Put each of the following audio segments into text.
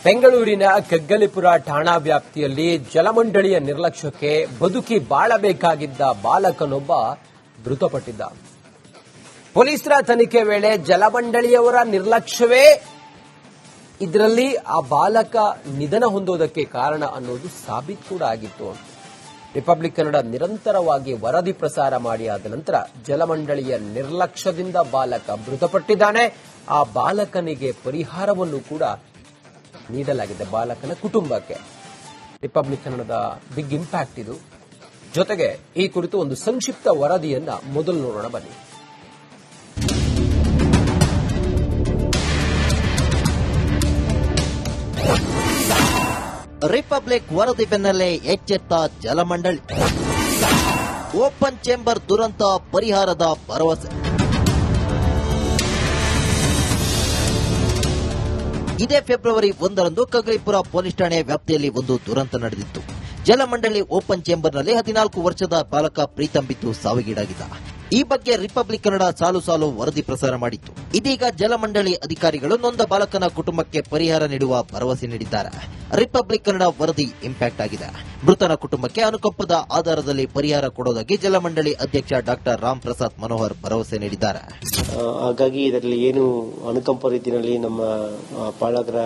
ಬೆಂಗಳೂರಿನ ಕಗ್ಗಲಿಪುರ ಠಾಣಾ ವ್ಯಾಪ್ತಿಯಲ್ಲಿ ಜಲಮಂಡಳಿಯ ನಿರ್ಲಕ್ಷ್ಯಕ್ಕೆ ಬದುಕಿ ಬಾಳಬೇಕಾಗಿದ್ದ ಬಾಲಕನೊಬ್ಬ ಮೃತಪಟ್ಟಿದ್ದ. ಪೊಲೀಸರ ತನಿಖೆ ವೇಳೆ ಜಲಮಂಡಳಿಯವರ ನಿರ್ಲಕ್ಷ್ಯವೇ ಇದರಲ್ಲಿ ಆ ಬಾಲಕ ನಿಧನ ಹೊಂದೋದಕ್ಕೆ ಕಾರಣ ಅನ್ನೋದು ಸಾಬೀತು ಕೂಡ ಆಗಿತ್ತು. ರಿಪಬ್ಲಿಕ್ ಕನ್ನಡ ನಿರಂತರವಾಗಿ ವರದಿ ಪ್ರಸಾರ ಮಾಡಿ ಆದ ನಂತರ ಜಲಮಂಡಳಿಯ ನಿರ್ಲಕ್ಷ್ಯದಿಂದ ಬಾಲಕ ಮೃತಪಟ್ಟಿದ್ದಾನೆ. ಆ ಬಾಲಕನಿಗೆ ಪರಿಹಾರವನ್ನು ಕೂಡ ನೀಡಲಾಗಿದೆ ಬಾಲಕನ ಕುಟುಂಬಕ್ಕೆ. ರಿಪಬ್ಲಿಕ್ ಕನ್ನಡದ ಬಿಗ್ ಇಂಪ್ಯಾಕ್ಟ್ ಇದು. ಜೊತೆಗೆ ಈ ಕುರಿತು ಒಂದು ಸಂಕ್ಷಿಪ್ತ ವರದಿಯನ್ನ ಮೊದಲು ನೋಡೋಣ ಬನ್ನಿ. ರಿಪಬ್ಲಿಕ್ ವರದಿ ಬೆನ್ನಲ್ಲೇ ಎಚ್ಚೆತ್ತ ಜಲಮಂಡಳಿ. ಓಪನ್ ಚೇಂಬರ್ ದುರಂತ ಪರಿಹಾರದ ಭರವಸೆ. ಇದೇ ಫೆಬ್ರವರಿ 1ರಂದು ಕಗ್ಗಲಿಪುರ ಪೊಲೀಸ್ ಠಾಣೆ ವ್ಯಾಪ್ತಿಯಲ್ಲಿ ಒಂದು ದುರಂತ ನಡೆದಿತ್ತು. ಜಲಮಂಡಳಿ ಓಪನ್ ಚೇಂಬರ್ನಲ್ಲಿ 14 ವರ್ಷದ ಬಾಲಕ ಪ್ರೀತಂ ಬಿದ್ದು ಸಾವಿಗೀಡಾಗಿದ್ದ. ಈ ಬಗ್ಗೆ ರಿಪಬ್ಲಿಕ್ ಕನ್ನಡ ಸಾಲು ವರದಿ ಪ್ರಸಾರ ಮಾಡಿತ್ತು. ಇದೀಗ ಜಲಮಂಡಳಿ ಅಧಿಕಾರಿಗಳು ನೊಂದ ಬಾಲಕನ ಕುಟುಂಬಕ್ಕೆ ಪರಿಹಾರ ನೀಡುವ ಭರವಸೆ ನೀಡಿದ್ದಾರೆ. ರಿಪಬ್ಲಿಕ್ ಕನ್ನಡ ವರದಿ ಇಂಪ್ಯಾಕ್ಟ್ ಆಗಿದೆ. ಮೃತನ ಕುಟುಂಬಕ್ಕೆ ಅನುಕಂಪದ ಆಧಾರದಲ್ಲಿ ಪರಿಹಾರ ಕೊಡೋದಾಗಿ ಜಲಮಂಡಳಿ ಅಧ್ಯಕ್ಷ ಡಾಕ್ಟರ್ ರಾಮ್ ಪ್ರಸಾದ್ ಮನೋಹರ್ ಭರವಸೆ ನೀಡಿದ್ದಾರೆ. ಹಾಗಾಗಿ ಇದರಲ್ಲಿ ಏನು ಅನುಕಂಪ ರೀತಿಯಲ್ಲಿ ನಮ್ಮ ಪಾಲಕರ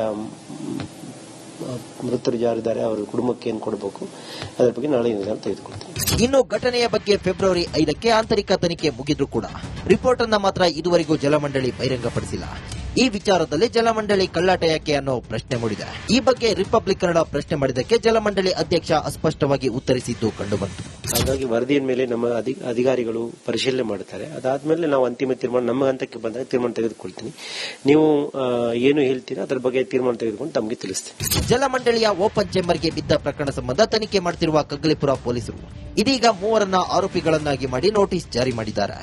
ಮೃತರು ಯಾರಿದ್ದಾರೆ ಅವರ ಕುಟುಂಬಕ್ಕೆ ಏನು ಕೊಡಬೇಕು ಅದರ ಬಗ್ಗೆ ನಾಳೆ ನಿರ್ಧಾರ ತೆಗೆದುಕೊಳ್ತೀವಿ. ಇನ್ನು ಘಟನೆಯ ಬಗ್ಗೆ ಫೆಬ್ರವರಿ 5ಕ್ಕೆ ಆಂತರಿಕ ತನಿಖೆ ಮುಗಿದ್ರೂ ಕೂಡ ರಿಪೋರ್ಟ್ ಅನ್ನ ಮಾತ್ರ ಇದುವರೆಗೂ ಜಲಮಂಡಳಿ ಬಹಿರಂಗಪಡಿಸಿಲ್ಲ. ಈ ವಿಚಾರದಲ್ಲಿ ಜಲಮಂಡಳಿ ಕಳ್ಳಾಟ ಯಾಕೆ ಅನ್ನೋ ಪ್ರಶ್ನೆ ಮೂಡಿದೆ. ಈ ಬಗ್ಗೆ ರಿಪಬ್ಲಿಕ್ ಕನ್ನಡ ಪ್ರಶ್ನೆ ಮಾಡಿದ್ದಕ್ಕೆ ಜಲಮಂಡಳಿ ಅಧ್ಯಕ್ಷ ಅಸ್ಪಷ್ಟವಾಗಿ ಉತ್ತರಿಸಿದ್ದು ಕಂಡುಬಂತು. ಹಾಗಾಗಿ ವರದಿಯ ಮೇಲೆ ನಮ್ಮ ಅಧಿಕಾರಿಗಳು ಪರಿಶೀಲನೆ ಮಾಡುತ್ತಾರೆ. ಅದಾದ್ಮೇಲೆ ನಾವು ಅಂತಿಮ ತೀರ್ಮಾನ ನಮ್ಮ ಹಂತಕ್ಕೆ ಬಂದಾಗ ತೀರ್ಮಾನ ತೆಗೆದುಕೊಳ್ತೀನಿ. ನೀವು ಏನು ಹೇಳ್ತೀರಾ ಅದರ ಬಗ್ಗೆ ತೀರ್ಮಾನ ತೆಗೆದುಕೊಂಡು ತಮಗೆ ತಿಳಿಸ್ತೀನಿ. ಜಲಮಂಡಳಿಯ ಓಪನ್ ಚೇಂಬರ್ಗೆ ಬಿದ್ದ ಪ್ರಕರಣ ಸಂಬಂಧ ತನಿಖೆ ಮಾಡುತ್ತಿರುವ ಕಗ್ಗಲಿಪುರ ಪೊಲೀಸರು ಇದೀಗ 3ರನ್ನ ಆರೋಪಿಗಳನ್ನಾಗಿ ಮಾಡಿ ನೋಟಿಸ್ ಜಾರಿ ಮಾಡಿದ್ದಾರೆ.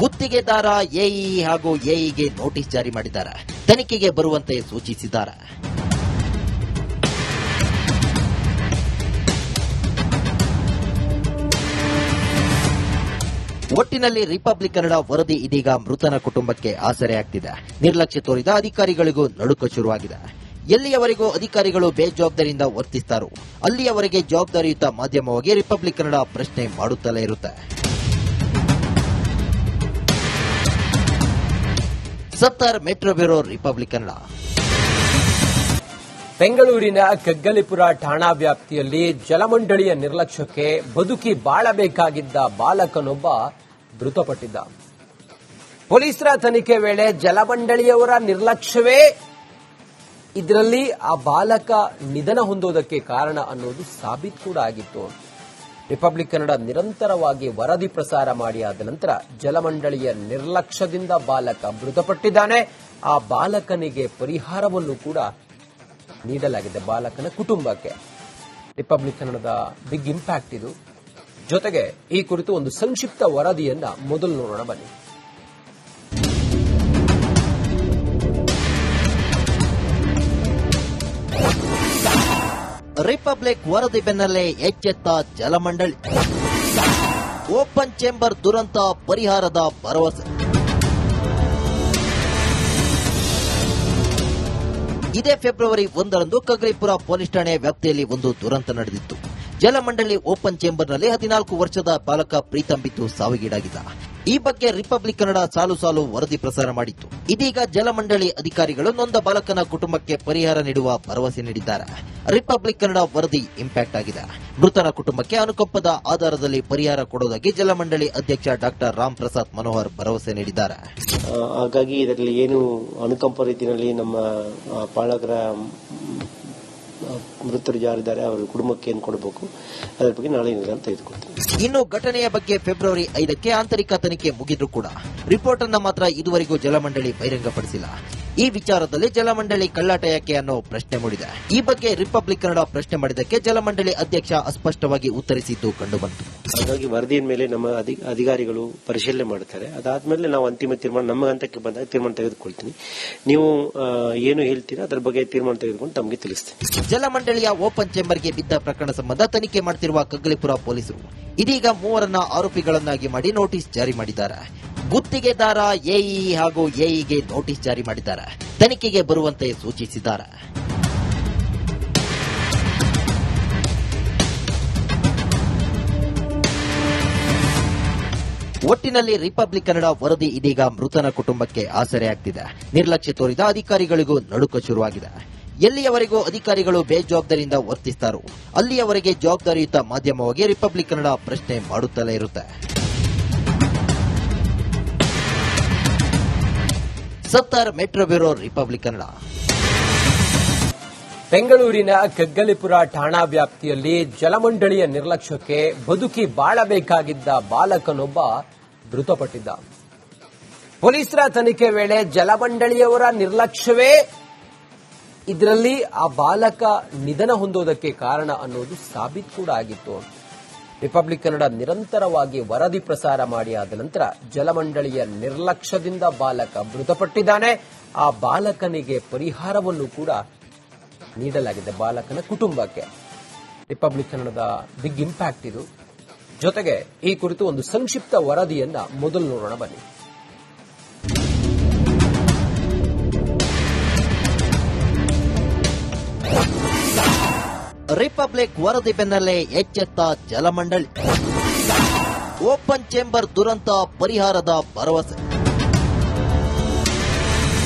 ಗುತ್ತಿಗೆದಾರ ಎಇ ಹಾಗೂ ಎಇಗೆ ನೋಟಿಸ್ ಜಾರಿ ಮಾಡಿದ್ದಾರೆ. ತನಿಖೆಗೆ ಬರುವಂತೆ ಸೂಚಿಸಿದ್ದಾರೆ. ಒಟ್ಟಿನಲ್ಲಿ ರಿಪಬ್ಲಿಕ್ ಕನ್ನಡ ವರದಿ ಇದೀಗ ಮೃತನ ಕುಟುಂಬಕ್ಕೆ ಆಸರೆಯಾಗ್ತಿದೆ. ನಿರ್ಲಕ್ಷ್ಯ ತೋರಿದ ಅಧಿಕಾರಿಗಳಿಗೂ ನಡುಕ ಶುರುವಾಗಿದೆ. ಎಲ್ಲಿಯವರೆಗೂ ಅಧಿಕಾರಿಗಳು ಬೇಜವಾಬ್ದಾರಿಯಿಂದ ವರ್ತಿಸುತ್ತಾರೋ ಅಲ್ಲಿಯವರೆಗೆ ಜವಾಬ್ದಾರಿಯುತ ಮಾಧ್ಯಮವಾಗಿ ರಿಪಬ್ಲಿಕ್ ಕನ್ನಡ ಪ್ರಶ್ನೆ ಮಾಡುತ್ತಲೇ ಇರುತ್ತೆ. ಸತ್ತಾರ್ ಮೆಟ್ರೋ ಬ್ಯೂರೋ, ರಿಪಬ್ಲಿಕ್ ಕನ್ನಡ. ಬೆಂಗಳೂರಿನ ಕಗ್ಗಲಿಪುರ ಠಾಣಾ ವ್ಯಾಪ್ತಿಯಲ್ಲಿ ಜಲಮಂಡಳಿಯ ನಿರ್ಲಕ್ಷ್ಯಕ್ಕೆ ಬದುಕಿ ಬಾಳಬೇಕಾಗಿದ್ದ ಬಾಲಕನೊಬ್ಬ ಮೃತಪಟ್ಟಿದ್ದ. ಪೊಲೀಸರ ತನಿಖೆ ವೇಳೆ ಜಲಮಂಡಳಿಯವರ ನಿರ್ಲಕ್ಷ್ಯವೇ ಇದರಲ್ಲಿ ಆ ಬಾಲಕ ನಿಧನ ಹೊಂದೋದಕ್ಕೆ ಕಾರಣ ಅನ್ನೋದು ಸಾಬೀತು ಕೂಡ ಆಗಿತ್ತು. ರಿಪಬ್ಲಿಕ್ ಕನ್ನಡ ನಿರಂತರವಾಗಿ ವರದಿ ಪ್ರಸಾರ ಮಾಡಿ ಆದ ನಂತರ ಜಲಮಂಡಳಿಯ ನಿರ್ಲಕ್ಷ್ಯದಿಂದ ಬಾಲಕ ಮೃತಪಟ್ಟಿದ್ದಾನೆ. ಆ ಬಾಲಕನಿಗೆ ಪರಿಹಾರವನ್ನು ಕೂಡ ನೀಡಲಾಗಿದೆ ಬಾಲಕನ ಕುಟುಂಬಕ್ಕೆ. ರಿಪಬ್ಲಿಕ್ ಕನ್ನಡದ ಬಿಗ್ ಇಂಪ್ಯಾಕ್ಟ್ ಇದು. ಜೊತೆಗೆ ಈ ಕುರಿತು ಒಂದು ಸಂಕ್ಷಿಪ್ತ ವರದಿಯನ್ನ ಮೊದಲು ನೋಡೋಣ ಬನ್ನಿ. ರಿಪಬ್ಲಿಕ್ ವರದಿ ಬೆನ್ನಲ್ಲೇ ಎಚ್ಚೆತ್ತ ಜಲಮಂಡಳಿ. ಓಪನ್ ಚೇಂಬರ್ ದುರಂತ ಪರಿಹಾರದ ಭರವಸೆ. ಇದೇ ಫೆಬ್ರವರಿ 1ರಂದು ಕಗ್ಗಲಿಪುರ ಪೊಲೀಸ್ ಠಾಣೆ ವ್ಯಾಪ್ತಿಯಲ್ಲಿ ಒಂದು ದುರಂತ ನಡೆದಿತ್ತು. ಜಲಮಂಡಳಿ ಓಪನ್ ಚೇಂಬರ್ನಲ್ಲಿ 14 ವರ್ಷದ ಬಾಲಕ ಪ್ರೀತಂ ಬಿದ್ದು ಸಾವಿಗೀಡಾಗಿದ್ದ. ಈ ಬಗ್ಗೆ ರಿಪಬ್ಲಿಕ್ ಕನ್ನಡ ಸಾಲು ವರದಿ ಪ್ರಸಾರ ಮಾಡಿತ್ತು. ಇದೀಗ ಜಲಮಂಡಳಿ ಅಧಿಕಾರಿಗಳು ನೊಂದ ಬಾಲಕನ ಕುಟುಂಬಕ್ಕೆ ಪರಿಹಾರ ನೀಡುವ ಭರವಸೆ ನೀಡಿದ್ದಾರೆ. ರಿಪಬ್ಲಿಕ್ ಕನ್ನಡ ವರದಿ ಇಂಪ್ಯಾಕ್ಟ್ ಆಗಿದೆ. ಮೃತನ ಕುಟುಂಬಕ್ಕೆ ಅನುಕಂಪದ ಆಧಾರದಲ್ಲಿ ಪರಿಹಾರ ಕೊಡೋದಾಗಿ ಜಲಮಂಡಳಿ ಅಧ್ಯಕ್ಷ ಡಾಕ್ಟರ್ ರಾಮ್ ಪ್ರಸಾದ್ ಮನೋಹರ್ ಭರವಸೆ ನೀಡಿದ್ದಾರೆ. ಹಾಗಾಗಿ ಇದರಲ್ಲಿ ಏನು ಅನುಕಂಪ ರೀತಿಯಲ್ಲಿ ನಮ್ಮ ಪಾಲಕರ ಮೃತರು ಯಾರಿದ್ದಾರೆ ಅವರ ಕುಟುಂಬಕ್ಕೆ ಏನು ಕೊಡಬೇಕು ಅದರ ಬಗ್ಗೆ ನಾಳೆ ನಿರ್ಧಾರ ತೆಗೆದುಕೊಳ್ತೀವಿ. ಇನ್ನು ಘಟನೆಯ ಬಗ್ಗೆ ಫೆಬ್ರವರಿ 5ಕ್ಕೆ ಆಂತರಿಕ ತನಿಖೆ ಮುಗಿದ್ರೂ ಕೂಡ ರಿಪೋರ್ಟ್ ಅನ್ನ ಮಾತ್ರ ಇದುವರೆಗೂ ಜಲಮಂಡಳಿ ಬಹಿರಂಗಪಡಿಸಿಲ್ಲ. ಈ ವಿಚಾರದಲ್ಲಿ ಜಲಮಂಡಳಿ ಕಳ್ಳಾಟ ಯಾಕೆ ಅನ್ನೋ ಪ್ರಶ್ನೆ ಮೂಡಿದೆ. ಈ ಬಗ್ಗೆ ರಿಪಬ್ಲಿಕ್ ಕನ್ನಡ ಪ್ರಶ್ನೆ ಮಾಡಿದ್ದಕ್ಕೆ ಜಲಮಂಡಳಿ ಅಧ್ಯಕ್ಷ ಅಸ್ಪಷ್ಟವಾಗಿ ಉತ್ತರಿಸಿದ್ದು ಕಂಡುಬಂತು. ಹಾಗಾಗಿ ವರದಿಯ ಮೇಲೆ ನಮ್ಮ ಅಧಿಕಾರಿಗಳು ಪರಿಶೀಲನೆ ಮಾಡುತ್ತಾರೆ. ಅದಾದ್ಮೇಲೆ ನಾವು ಅಂತಿಮ ತೀರ್ಮಾನ ನಮ್ಮ ಹಂತಕ್ಕೆ ಬಂದಾಗ ತೀರ್ಮಾನ ತೆಗೆದುಕೊಳ್ತೀನಿ. ನೀವು ಏನು ಹೇಳ್ತೀರಾ ಅದರ ಬಗ್ಗೆ ತೀರ್ಮಾನ ತೆಗೆದುಕೊಂಡು ತಮಗೆ ತಿಳಿಸ್ತೀನಿ. ಜಲಮಂಡಳಿಯ ಓಪನ್ ಚೇಂಬರ್ಗೆ ಬಿದ್ದ ಪ್ರಕರಣ ಸಂಬಂಧ ತನಿಖೆ ಮಾಡುತ್ತಿರುವ ಕಗ್ಗಲಿಪುರ ಪೊಲೀಸರು ಇದೀಗ 3ರನ್ನ ಆರೋಪಿಗಳನ್ನಾಗಿ ಮಾಡಿ ನೋಟಿಸ್ ಜಾರಿ ಮಾಡಿದ್ದಾರೆ. ಗುತ್ತಿಗೆದಾರ ಎಇ ಹಾಗೂ ಎಇಗೆ ನೋಟಿಸ್ ಜಾರಿ ಮಾಡಿದ್ದಾರೆ. ತನಿಖೆಗೆ ಬರುವಂತೆ ಸೂಚಿಸಿದ್ದಾರೆ. ಒಟ್ಟಿನಲ್ಲಿ ರಿಪಬ್ಲಿಕ್ ಕನ್ನಡ ವರದಿ ಇದೀಗ ಮೃತನ ಕುಟುಂಬಕ್ಕೆ ಆಸರೆಯಾಗ್ತಿದೆ. ನಿರ್ಲಕ್ಷ್ಯ ತೋರಿದ ಅಧಿಕಾರಿಗಳಿಗೂ ನಡುಕ ಶುರುವಾಗಿದೆ. ಎಲ್ಲಿಯವರೆಗೂ ಅಧಿಕಾರಿಗಳು ಬೇಜವಾಬ್ದಾರಿಯಿಂದ ವರ್ತಿಸ್ತಾರೋ ಅಲ್ಲಿಯವರೆಗೆ ಜವಾಬ್ದಾರಿಯುತ ಮಾಧ್ಯಮವಾಗಿ ರಿಪಬ್ಲಿಕ್ ಕನ್ನಡ ಪ್ರಶ್ನೆ ಮಾಡುತ್ತಲೇ ಇರುತ್ತೆ. ಸತ್ತಾರ್ ಮೆಟ್ರೋ ಬ್ಯೂರೋ, ರಿಪಬ್ಲಿಕ್ ಕನ್ನಡ. ಬೆಂಗಳೂರಿನ ಕಗ್ಗಲಿಪುರ ಠಾಣಾ ವ್ಯಾಪ್ತಿಯಲ್ಲಿ ಜಲಮಂಡಳಿಯ ನಿರ್ಲಕ್ಷ್ಯಕ್ಕೆ ಬದುಕಿ ಬಾಳಬೇಕಾಗಿದ್ದ ಬಾಲಕನೊಬ್ಬ ಮೃತಪಟ್ಟಿದ್ದ. ಪೊಲೀಸರ ತನಿಖೆ ವೇಳೆ ಜಲಮಂಡಳಿಯವರ ನಿರ್ಲಕ್ಷ್ಯವೇ ಇದರಲ್ಲಿ ಆ ಬಾಲಕ ನಿಧನ ಹೊಂದೋದಕ್ಕೆ ಕಾರಣ ಅನ್ನೋದು ಸಾಬೀತು ಕೂಡ ಆಗಿತ್ತು. ರಿಪಬ್ಲಿಕ್ ಕನ್ನಡ ನಿರಂತರವಾಗಿ ವರದಿ ಪ್ರಸಾರ ಮಾಡಿ ಆದ ನಂತರ ಜಲಮಂಡಳಿಯ ನಿರ್ಲಕ್ಷ್ಯದಿಂದ ಬಾಲಕ ಮೃತಪಟ್ಟಿದ್ದಾನೆ. ಆ ಬಾಲಕನಿಗೆ ಪರಿಹಾರವನ್ನು ಕೂಡ ನೀಡಲಾಗಿದೆ ಬಾಲಕನ ಕುಟುಂಬಕ್ಕೆ. ರಿಪಬ್ಲಿಕ್ ಕನ್ನಡದ ಬಿಗ್ ಇಂಪ್ಯಾಕ್ಟ್ ಇದು. ಜೊತೆಗೆ ಈ ಕುರಿತು ಒಂದು ಸಂಕ್ಷಿಪ್ತ ವರದಿಯನ್ನ ಮೊದಲು ನೋಡೋಣ ಬನ್ನಿ. ರಿಪಬ್ಲಿಕ್ ವರದಿ ಬೆನ್ನಲ್ಲೇ ಎಚ್ಚೆತ್ತ ಜಲಮಂಡಳಿ. ಓಪನ್ ಚೇಂಬರ್ ದುರಂತ ಪರಿಹಾರದ ಭರವಸೆ.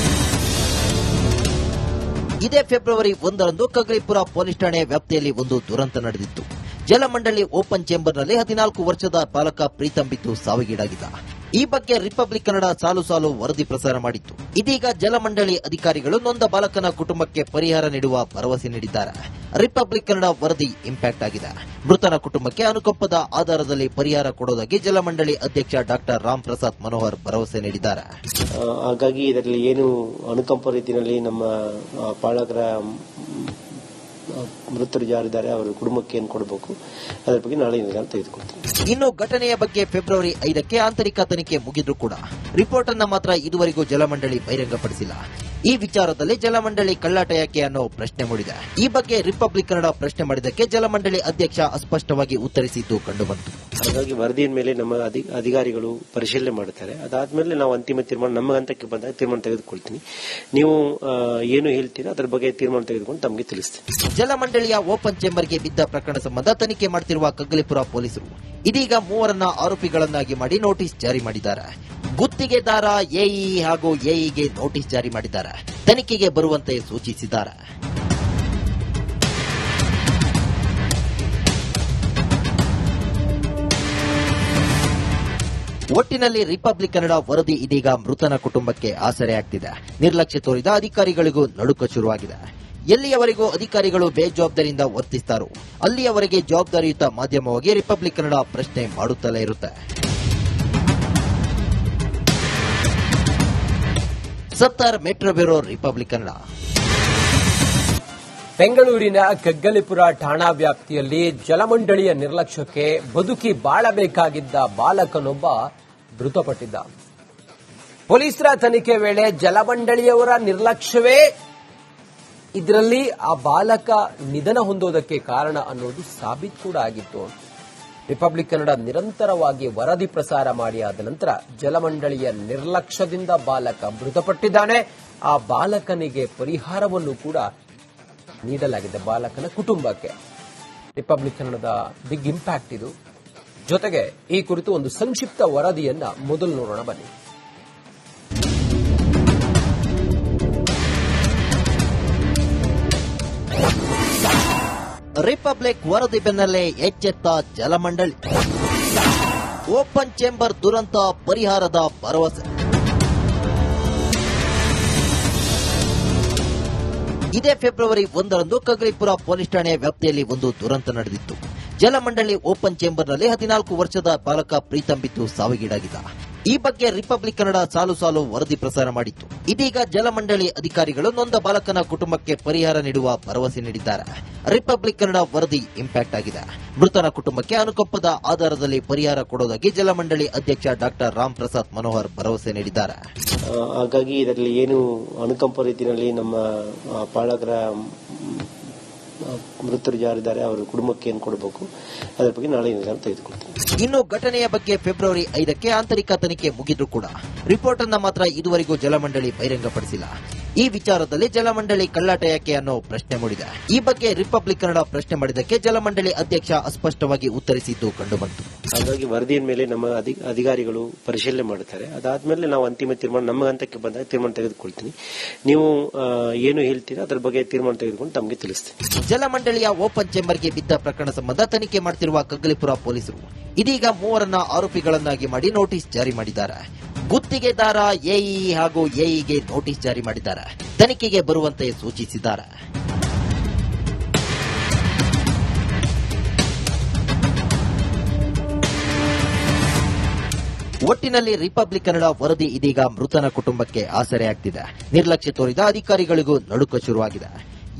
ಇದೇ ಫೆಬ್ರವರಿ 1ರಂದು ಕಗ್ಲಿಪುರ ಪೊಲೀಸ್ ಠಾಣೆ ವ್ಯಾಪ್ತಿಯಲ್ಲಿ ಒಂದು ದುರಂತ ನಡೆದಿತ್ತು. ಜಲಮಂಡಳಿ ಓಪನ್ ಚೇಂಬರ್ನಲ್ಲಿ 14 ವರ್ಷದ ಬಾಲಕ ಪ್ರೀತಂ ಬಿದ್ದು ಸಾವಿಗೀಡಾಗಿದ್ದ. ಈ ಬಗ್ಗೆ ರಿಪಬ್ಲಿಕ್ ಕನ್ನಡ ಸಾಲು ವರದಿ ಪ್ರಸಾರ ಮಾಡಿತ್ತು. ಇದೀಗ ಜಲಮಂಡಳಿ ಅಧಿಕಾರಿಗಳು ನೊಂದ ಬಾಲಕನ ಕುಟುಂಬಕ್ಕೆ ಪರಿಹಾರ ನೀಡುವ ಭರವಸೆ ನೀಡಿದ್ದಾರೆ. ರಿಪಬ್ಲಿಕ್ ಕನ್ನಡ ವರದಿ ಇಂಪ್ಯಾಕ್ಟ್ ಆಗಿದೆ. ಮೃತನ ಕುಟುಂಬಕ್ಕೆ ಅನುಕಂಪದ ಆಧಾರದಲ್ಲಿ ಪರಿಹಾರ ಕೊಡುವುದಾಗಿ ಜಲಮಂಡಳಿ ಅಧ್ಯಕ್ಷ ಡಾಕ್ಟರ್ ರಾಮ್ ಪ್ರಸಾದ್ ಮನೋಹರ್ ಭರವಸೆ ನೀಡಿದ್ದಾರೆ. ಹಾಗಾಗಿ ಇದರಲ್ಲಿ ಏನು ಅನುಕಂಪ ರೀತಿಯಲ್ಲಿ ನಮ್ಮ ಪಾಲಕರ ಮೃತರು ಯಾರಿದ್ದಾರೆ ಅವರ ಕುಟುಂಬಕ್ಕೆ ಏನು ಕೊಡಬೇಕು ಅದರ ಬಗ್ಗೆ ನಾಳೆ ನಿರ್ಧಾರ ತೆಗೆದುಕೊಳ್ತೀನಿ. ಇನ್ನು ಘಟನೆಯ ಬಗ್ಗೆ ಫೆಬ್ರವರಿ 5ಕ್ಕೆ ಆಂತರಿಕ ತನಿಖೆ ಮುಗಿದ್ರೂ ಕೂಡ ರಿಪೋರ್ಟ್ ಅನ್ನ ಮಾತ್ರ ಇದುವರೆಗೂ ಜಲಮಂಡಳಿ ಬಹಿರಂಗಪಡಿಸಿಲ್ಲ. ಈ ವಿಚಾರದಲ್ಲಿ ಜಲಮಂಡಳಿ ಕಳ್ಳಾಟ ಯಾಕೆ ಅನ್ನೋ ಪ್ರಶ್ನೆ ಮೂಡಿದೆ. ಈ ಬಗ್ಗೆ ರಿಪಬ್ಲಿಕ್ ಕನ್ನಡ ಪ್ರಶ್ನೆ ಮಾಡಿದ್ದಕ್ಕೆ ಜಲಮಂಡಳಿ ಅಧ್ಯಕ್ಷ ಅಸ್ಪಷ್ಟವಾಗಿ ಉತ್ತರಿಸಿದ್ದು ಕಂಡುಬಂತು. ಹಾಗಾಗಿ ವರದಿಯ ಮೇಲೆ ನಮ್ಮ ಅಧಿಕಾರಿಗಳು ಪರಿಶೀಲನೆ ಮಾಡುತ್ತಾರೆ. ಅದಾದ್ಮೇಲೆ ನಾವು ಅಂತಿಮ ತೀರ್ಮಾನ ನಮ್ಮ ಹಂತಕ್ಕೆ ಬಂದಾಗ ತೀರ್ಮಾನ ತೆಗೆದುಕೊಳ್ತೀನಿ. ನೀವು ಏನು ಹೇಳ್ತೀರಾ ಅದರ ಬಗ್ಗೆ ತೀರ್ಮಾನ ತೆಗೆದುಕೊಂಡು ತಮಗೆ ತಿಳಿಸ್ತೀನಿ. ಜಲಮಂಡಳಿಯ ಓಪನ್ ಚೇಂಬರ್ಗೆ ಬಿದ್ದ ಪ್ರಕರಣ ಸಂಬಂಧ ತನಿಖೆ ಮಾಡುತ್ತಿರುವ ಕಗ್ಗಲಿಪುರ ಪೊಲೀಸರು ಇದೀಗ 3ರನ್ನ ಆರೋಪಿಗಳನ್ನಾಗಿ ಮಾಡಿ ನೋಟಿಸ್ ಜಾರಿ ಮಾಡಿದ್ದಾರೆ. ಗುತ್ತಿಗೆದಾರ, ಎಇ ಹಾಗೂ ಎಇಗೆ ನೋಟಿಸ್ ಜಾರಿ ಮಾಡಿದ್ದಾರೆ. ತನಿಖೆಗೆ ಬರುವಂತೆ ಸೂಚಿಸಿದ್ದಾರೆ. ಒಟ್ಟಿನಲ್ಲಿ ರಿಪಬ್ಲಿಕ್ ಕನ್ನಡ ವರದಿ ಇದೀಗ ಮೃತನ ಕುಟುಂಬಕ್ಕೆ ಆಸರೆಯಾಗ್ತಿದೆ. ನಿರ್ಲಕ್ಷ್ಯ ತೋರಿದ ಅಧಿಕಾರಿಗಳಿಗೂ ನಡುಕ ಶುರುವಾಗಿದೆ. ಎಲ್ಲಿಯವರೆಗೂ ಅಧಿಕಾರಿಗಳು ಬೇಜವಾಬ್ದಾರಿಯಿಂದ ವರ್ತಿಸ್ತಾರೋ ಅಲ್ಲಿಯವರೆಗೆ ಜವಾಬ್ದಾರಿಯುತ ಮಾಧ್ಯಮವಾಗಿ ರಿಪಬ್ಲಿಕ್ ಕನ್ನಡ ಪ್ರಶ್ನೆ ಮಾಡುತ್ತಲೇ ಇರುತ್ತೆ. ಸತ್ತಾರ್ ಮೆಟ್ರೋ ಬ್ಯೂರೋ, ರಿಪಬ್ಲಿಕ್ ಕನ್ನಡ. ಬೆಂಗಳೂರಿನ ಕಗ್ಗಲಿಪುರ ಠಾಣಾ ವ್ಯಾಪ್ತಿಯಲ್ಲಿ ಜಲಮಂಡಳಿಯ ನಿರ್ಲಕ್ಷ್ಯಕ್ಕೆ ಬದುಕಿ ಬಾಳಬೇಕಾಗಿದ್ದ ಬಾಲಕನೊಬ್ಬ ಮೃತಪಟ್ಟಿದ್ದ. ಪೊಲೀಸರ ತನಿಖೆ ವೇಳೆ ಜಲಮಂಡಳಿಯವರ ನಿರ್ಲಕ್ಷ್ಯವೇ ಇದರಲ್ಲಿ ಆ ಬಾಲಕ ನಿಧನ ಹೊಂದೋದಕ್ಕೆ ಕಾರಣ ಅನ್ನೋದು ಸಾಬೀತು ಕೂಡ ಆಗಿತ್ತು. ರಿಪಬ್ಲಿಕ್ ಕನ್ನಡ ನಿರಂತರವಾಗಿ ವರದಿ ಪ್ರಸಾರ ಮಾಡಿ ಆದ ನಂತರ ಜಲಮಂಡಳಿಯ ನಿರ್ಲಕ್ಷ್ಯದಿಂದ ಬಾಲಕ ಮೃತಪಟ್ಟಿದ್ದಾನೆ. ಆ ಬಾಲಕನಿಗೆ ಪರಿಹಾರವನ್ನು ಕೂಡ ನೀಡಲಾಗಿದೆ ಬಾಲಕನ ಕುಟುಂಬಕ್ಕೆ. ರಿಪಬ್ಲಿಕ್ ಕನ್ನಡದ ಬಿಗ್ ಇಂಪ್ಯಾಕ್ಟ್ ಇದು. ಜೊತೆಗೆ ಈ ಕುರಿತು ಒಂದು ಸಂಕ್ಷಿಪ್ತ ವರದಿಯನ್ನ ಮೊದಲು ನೋಡೋಣ ಬನ್ನಿ. ರಿಪಬ್ಲಿಕ್ ವರದಿ ಬೆನ್ನಲ್ಲೇ ಎಚ್ಚೆತ್ತ ಜಲಮಂಡಳಿ. ಓಪನ್ ಚೇಂಬರ್ ದುರಂತ ಪರಿಹಾರದ ಭರವಸೆ. ಇದೇ ಫೆಬ್ರವರಿ 1ರಂದು ಕಗ್ಲಿಪುರ ಪೊಲೀಸ್ ಠಾಣೆ ವ್ಯಾಪ್ತಿಯಲ್ಲಿ ಒಂದು ದುರಂತ ನಡೆದಿತ್ತು. ಜಲಮಂಡಳಿ ಓಪನ್ ಚೇಂಬರ್ನಲ್ಲಿ 14 ವರ್ಷದ ಬಾಲಕ ಪ್ರೀತಂ ಬಿದ್ದು ಸಾವಿಗೀಡಾಗಿದ್ದ. ಈ ಬಗ್ಗೆ ರಿಪಬ್ಲಿಕ್ ಕನ್ನಡ ಸಾಲು ವರದಿ ಪ್ರಸಾರ ಮಾಡಿತ್ತು. ಇದೀಗ ಜಲಮಂಡಳಿ ಅಧಿಕಾರಿಗಳು ನೊಂದ ಬಾಲಕನ ಕುಟುಂಬಕ್ಕೆ ಪರಿಹಾರ ನೀಡುವ ಭರವಸೆ ನೀಡಿದ್ದಾರೆ. ರಿಪಬ್ಲಿಕ್ ಕನ್ನಡ ವರದಿ ಇಂಪ್ಯಾಕ್ಟ್ ಆಗಿದೆ. ಮೃತನ ಕುಟುಂಬಕ್ಕೆ ಅನುಕಂಪದ ಆಧಾರದಲ್ಲಿ ಪರಿಹಾರ ಕೊಡುವುದಾಗಿ ಜಲಮಂಡಳಿ ಅಧ್ಯಕ್ಷ ಡಾಕ್ಟರ್ ರಾಮ್ ಪ್ರಸಾದ್ ಮನೋಹರ್ ಭರವಸೆ ನೀಡಿದ್ದಾರೆ. ಹಾಗಾಗಿ ಇದರಲ್ಲಿ ಏನು ಅನುಕಂಪ ರೀತಿಯಲ್ಲಿ ನಮ್ಮ ಪಾಲಕರ ಮೃತರು ಯಾರಿದ್ದಾರೆ ಅವರ ಕುಟುಂಬಕ್ಕೆ ಏನು ಕೊಡಬೇಕು ಅದರ ಬಗ್ಗೆ ನಾಳೆ ನಿರ್ಧಾರ ತೆಗೆದುಕೊಳ್ತೀನಿ. ಇನ್ನು ಘಟನೆಯ ಬಗ್ಗೆ ಫೆಬ್ರವರಿ 5ಕ್ಕೆ ಆಂತರಿಕ ತನಿಖೆ ಮುಗಿದ್ರೂ ಕೂಡ ರಿಪೋರ್ಟ್ ಅನ್ನ ಮಾತ್ರ ಇದುವರೆಗೂ ಜಲಮಂಡಳಿ ಬಹಿರಂಗಪಡಿಸಿಲ್ಲ. ಈ ವಿಚಾರದಲ್ಲಿ ಜಲಮಂಡಳಿ ಕಳ್ಳಾಟ ಯಾಕೆ ಅನ್ನೋ ಪ್ರಶ್ನೆ ಮೂಡಿದೆ. ಈ ಬಗ್ಗೆ ರಿಪಬ್ಲಿಕ್ ಕನ್ನಡ ಪ್ರಶ್ನೆ ಮಾಡಿದ್ದಕ್ಕೆ ಜಲಮಂಡಳಿ ಅಧ್ಯಕ್ಷ ಅಸ್ಪಷ್ಟವಾಗಿ ಉತ್ತರಿಸಿದ್ದು ಕಂಡುಬಂತು. ಹಾಗಾಗಿ ವರದಿಯ ಮೇಲೆ ನಮ್ಮ ಅಧಿಕಾರಿಗಳು ಪರಿಶೀಲನೆ ಮಾಡುತ್ತಾರೆ. ಅದಾದ್ಮೇಲೆ ನಾವು ಅಂತಿಮ ತೀರ್ಮಾನ ನಮ್ಮ ಹಂತಕ್ಕೆ ಬಂದಾಗ ತೀರ್ಮಾನ ತೆಗೆದುಕೊಳ್ತೀನಿ. ನೀವು ಏನು ಹೇಳ್ತೀರಾ ಅದರ ಬಗ್ಗೆ ತೀರ್ಮಾನ ತೆಗೆದುಕೊಂಡು ತಮಗೆ ತಿಳಿಸ್ತೀನಿ. ಜಲಮಂಡಳಿಯ ಓಪನ್ ಚೇಂಬರ್ಗೆ ಬಿದ್ದ ಪ್ರಕರಣ ಸಂಬಂಧ ತನಿಖೆ ಮಾಡುತ್ತಿರುವ ಕಗ್ಗಲಿಪುರ ಪೊಲೀಸರು ಇದೀಗ 3 ಆರೋಪಿಗಳನ್ನಾಗಿ ಮಾಡಿ ನೋಟಿಸ್ ಜಾರಿ ಮಾಡಿದ್ದಾರೆ. ಗುತ್ತಿಗೆದಾರ, ಎಇ ಹಾಗೂ ಎಇಗೆ ನೋಟಿಸ್ ಜಾರಿ ಮಾಡಿದ್ದಾರೆ. ತನಿಖೆಗೆ ಬರುವಂತೆ ಸೂಚಿಸಿದ್ದಾರೆ. ಒಟ್ಟಿನಲ್ಲಿ ರಿಪಬ್ಲಿಕ್ ಕನ್ನಡ ವರದಿ ಇದೀಗ ಮೃತನ ಕುಟುಂಬಕ್ಕೆ ಆಸರೆಯಾಗ್ತಿದೆ. ನಿರ್ಲಕ್ಷ್ಯ ತೋರಿದ ಅಧಿಕಾರಿಗಳಿಗೂ ನಡುಕ ಶುರುವಾಗಿದೆ.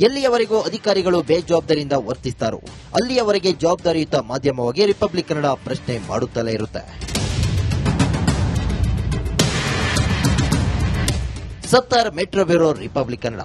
ಎಲ್ಲಿಯವರೆಗೂ ಅಧಿಕಾರಿಗಳು ಬೇಜವಾಬ್ದಾರಿಯಿಂದ ವರ್ತಿಸ್ತಾರೋ ಅಲ್ಲಿಯವರೆಗೆ ಜವಾಬ್ದಾರಿಯುತ ಮಾಧ್ಯಮವಾಗಿ ರಿಪಬ್ಲಿಕ್ ಕನ್ನಡ ಪ್ರಶ್ನೆ ಮಾಡುತ್ತಲೇ ಇರುತ್ತೆ. ಸತ್ತಾರ್ ಮೆಟ್ರೋ ಬ್ಯೂರೋ, ರಿಪಬ್ಲಿಕ್ ಕನ್ನಡ.